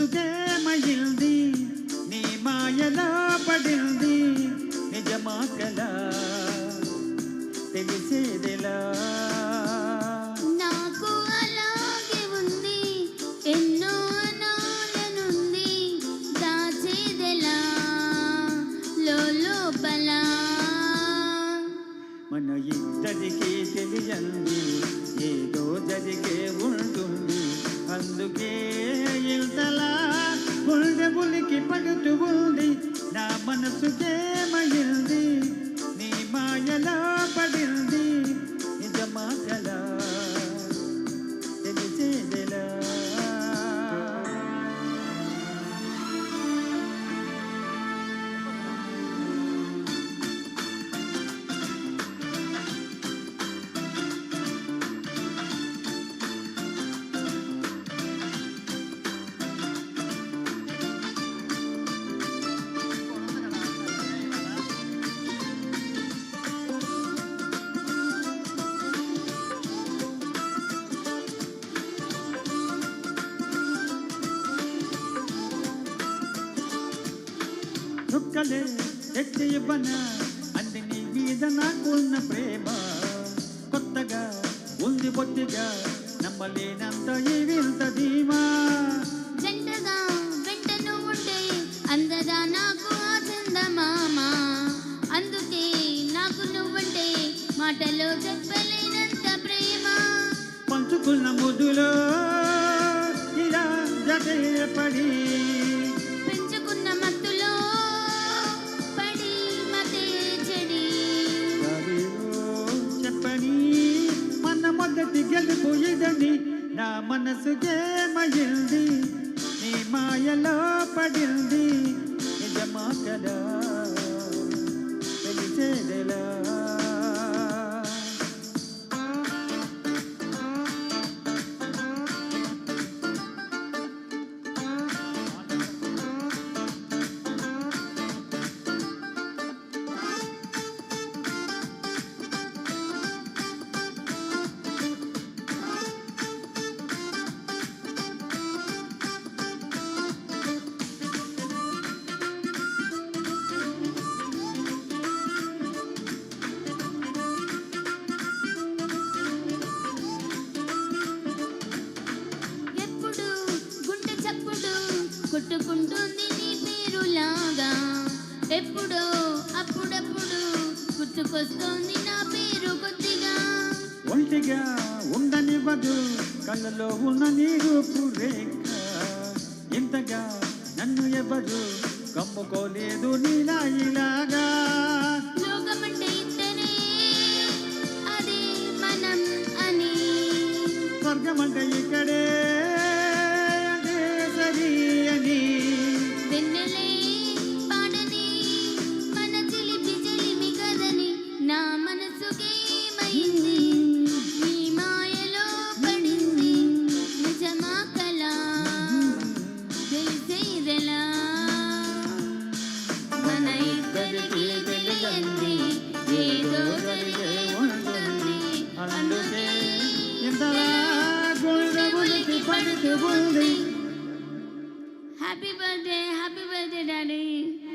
మనసుకేమయింది నీ మాయలో పడింది నిజమా కలా తెలిసేదెలా నాకు అలాగే ఉంది ఎన్నో అనాలనుంది దాచేదెలా లోపల మన ఇద్దరికీ తెలియంది ఏదో జరిగే ఉంటుంది అందుకే ఇంతలా గుండె పులికి పడుతూ ఉంది నా మనసుకేమయింది నీ మాయలో పడింది నిజమా కలా తెలిసేదెలా చుక్కలే తెచ్చి ఇవ్వన అంది నీ మీద నాకున్న ప్రేమ కొత్తగా ఉంది బొత్తిగా నమ్మలేనంత ఈ వింత ధీమా జంటగా వెంట నువ్వుంటే అందదా నాకు ఆ చందమామ అందుకే నాకు నువ్వుంటే మాటలో చెప్పలేనంత ప్రేమ పంచుకున్న ముద్దులో ఇలా జతపడి పెంచుకున్న మత్తులో పడి మతే చెడి చెప్పని మన మొదటి గెలుపు ఇదని నా మనసుకేమయింది నీ మాయలో పడింది నిజమా కదా తెలిసేదెలా కొట్టుకుంటుంది నీ పేరులాగా ఎప్పుడో అప్పుడప్పుడు గుర్తుకొస్తుంది నా పేరు కొద్దిగా ఒంటిగా ఉండనివ్వదు కళ్ళలో ఉన్న నీ రూపు రేఖ ఇంతగా నన్ను ఎవరు కమ్ముకోలేదు నీలా ఇలాగా లోకమంటే ఇద్దరే అదే మనం అని స్వర్గమంటే ఇక్కడే వెన్నెలే పాడని మన చిలిపి చెలిమి కదని నా మనసుకేమైంది నీ మాయలో పడింది నిజమా కలా తెలిసేదెలా మన ఇద్దరికి తెలియంది ఏదో జరిగే ఉంటుంది అందుకే ఇంతలా గుండె పులికి పడుతూ ఉంది Happy birthday, Daddy.